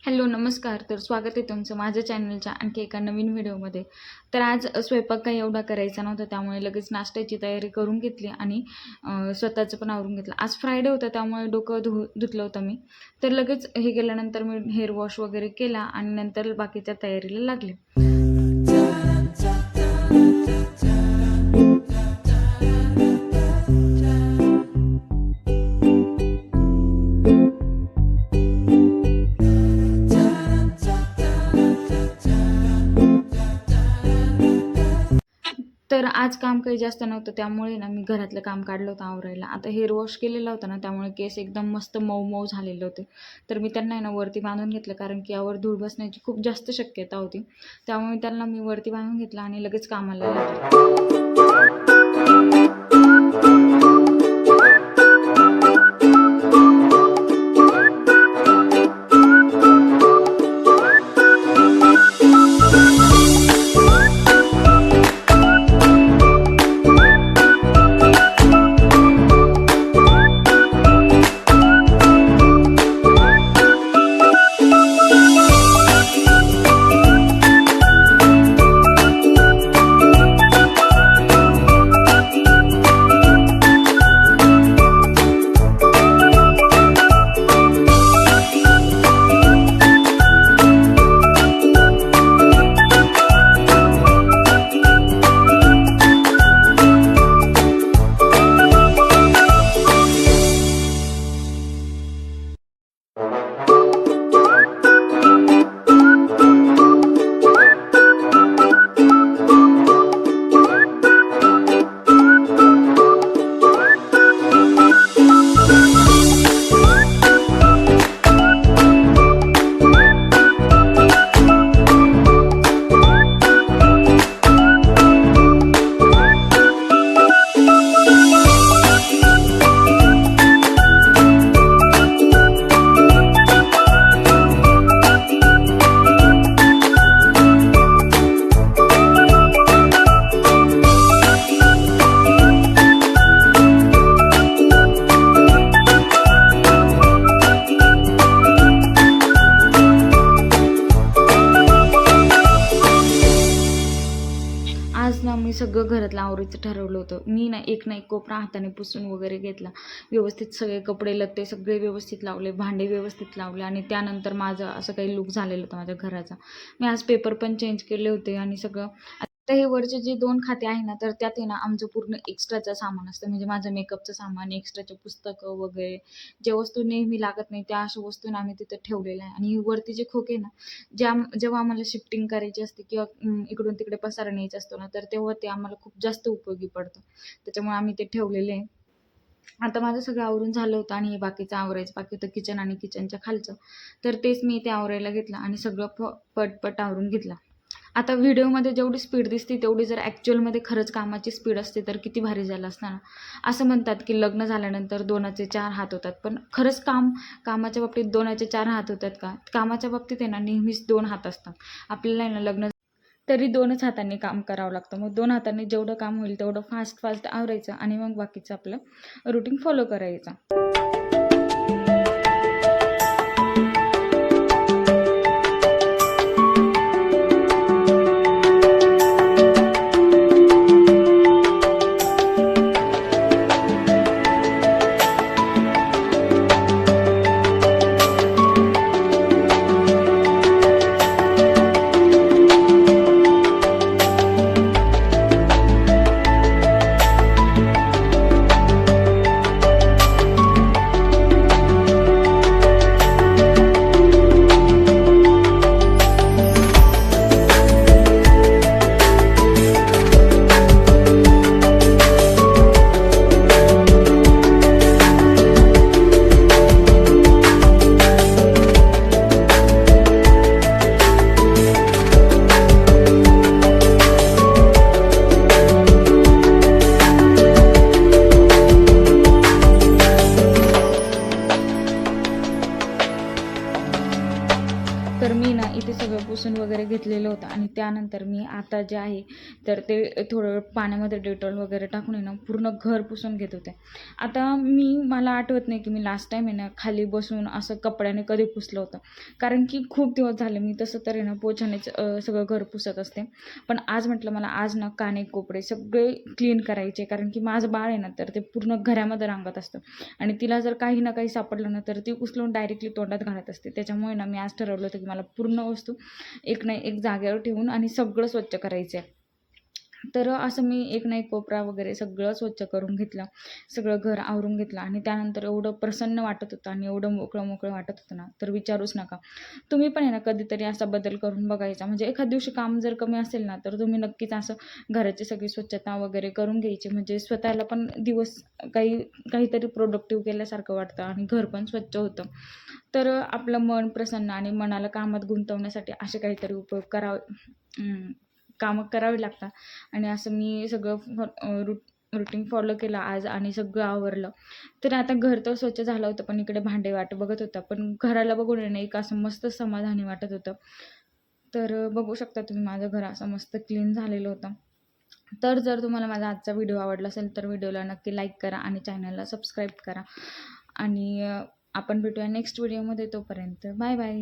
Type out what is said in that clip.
Hello नमस्कार. तर स्वागत आहे तुमचं माझ्या चॅनलच्या आणखी एका नवीन व्हिडिओमध्ये. तर आज स्वयंपाक काही एवढा करायचा नव्हता, त्यामुळे लगेच नाश्त्याची तयारी करून घेतली आणि स्वतःचं पण आवरून घेतलं. आज फ्रायडे होता, त्यामुळे डोकं धुतलं होतं मी. तर लगेच हे केल्यानंतर मी हेअर वॉश वगैरे केला आणि नंतर बाकीच्या तयारीला लागले. तर आज काम काही जास्त नव्हतं, त्यामुळे ना मी घरातलं काम काढलं होतं आवरायला. आता हेअर वॉश केलेला होता ना, त्यामुळे केस एकदम मस्त मऊ मऊ झालेले होते. तर मी त्यांना आहे ना वरती बांधून घेतलं, कारण की यावर धूळ बसण्याची खूप जास्त शक्यता होती. त्यामुळे त्यांना मी वरती बांधून घेतलं आणि लगेच कामाला लागले. आज ना मी सगळं घरातलं आवरायचं ठरवलं होतं. मी ना एक कोपरा हाताने पुसून वगैरे घेतला. व्यवस्थित सगळे कपडे लत्ते सगळे व्यवस्थित लावले, भांडे व्यवस्थित लावले आणि त्यानंतर माझं असं काही लुक झालेलं होतं माझ्या घराचा. मी आज पेपर पण चेंज केले होते आणि सगळं. आता हे वरचे जे 2 खाते आहे ना, तर त्यात आहे ना आमचं पूर्ण एक्स्ट्राचं सामान असतं. म्हणजे माझं मेकअपचं सामान, एक्स्ट्राचे पुस्तकं वगैरे, ज्या वस्तू नेहमी लागत नाही त्या अशा वस्तू ना आम्ही तिथं ठेवलेल्या आहे. आणि वरती जे खोके ना, जेव्हा आम्हाला शिफ्टिंग करायची असते किंवा इकडून तिकडे पसारा न्यायचा असतो ना, तर तेव्हा ते आम्हाला खूप जास्त उपयोगी पडतं. त्याच्यामुळे आम्ही ते ठेवलेले आहे. आता माझं सगळं आवरून झालं होतं आणि हे बाकीचं आवरायचं बाकी होतं, किचन आणि किचनच्या खालचं. तर तेच मी इथे आवरायला घेतलं आणि सगळं पटपट आवरून घेतलं. आता व्हिडिओमध्ये जेवढी स्पीड दिसते तेवढी जर ॲक्च्युअलमध्ये खरंच कामाची स्पीड असते तर किती भारी झालं असणार ना. असं म्हणतात की लग्न झाल्यानंतर 2चे 4 हात होतात, पण खरंच कामाच्या बाबतीत 2चे 4 हात होतात का? कामाच्या बाबतीत आहे ना नेहमीच 2 हात असतात. आपल्याला आहे ना लग्न तरी 2च हातांनी काम करावं लागतं. मग 2 हातांनी जेवढं काम होईल तेवढं फास्ट आवरायचं आणि मग बाकीचं आपलं रुटीन फॉलो करायचं. तर मी ना इथे सगळं पुसून वगैरे घेतलेलं होतं आणि त्यानंतर मी आता जे आहे तर ते थोडं पाण्यामध्ये डेटॉल वगैरे टाकून आहे ना पूर्ण घर पुसून घेत होते. आता मला आठवत नाही की मी लास्ट टाईम आहे ना खाली बसून असं कपड्याने कधी पुसलं होतं, कारण की खूप दिवस झाले मी तसं तर आहे ना पोछानेच सगळं घर पुसत असते. पण आज म्हटलं मला आज ना काने कोपरे सगळे क्लीन करायचे, कारण की माझं बाळ आहे ना तर ते पूर्ण घरामध्ये रांगत असतं आणि तिला जर काही ना काही सापडलं ना तर ती उचलून डायरेक्टली तोंडात घालत असते. त्याच्यामुळे ना मी आज ठरवलं होतं की मला पूर्ण वस्तू एक ना एक जागेवर ठेवून आणि सगळं स्वच्छ करायचं आहे. तर असं मी एक ना एक कोपरा वगैरे सगळं स्वच्छ करून घेतलं, सगळं घर आवरून घेतलं आणि त्यानंतर एवढं प्रसन्न वाटत होतं आणि एवढं मोकळं वाटत होतं ना तर विचारूच नका. तुम्ही पण आहे ना कधीतरी असा बदल करून बघायचा. म्हणजे एखाद दिवशी काम जर कमी असेल ना तर तुम्ही नक्कीच असं घराची सगळी स्वच्छता वगैरे करून घ्यायची, म्हणजे स्वतःला पण दिवस काहीतरी प्रोडक्टिव्ह केल्यासारखं वाटतं आणि घर पण स्वच्छ होतं. तर आपलं मन प्रसन्न आणि मनाला कामात गुंतवण्यासाठी असे काहीतरी उपयोग कामं करावी लागतात आणि असं मी सगळं रुटीन फॉलो केलं आज आणि सगळं आवरलं. तर आता घर तर स्वच्छ झालं होतं, पण इकडे भांडे वाट बघत होता. पण घराला बघून आहे ना एक असं मस्त समाधानी वाटत होतं. तर बघू शकता तुम्ही माझं घर असं मस्त क्लीन झालेलं होतं. तर जर तुम्हाला माझा आजचा व्हिडिओ आवडला असेल तर व्हिडिओला नक्की लाईक करा आणि चॅनलला सबस्क्राईब करा आणि आपण भेटूया नेक्स्ट व्हिडिओमध्ये. तोपर्यंत बाय बाय.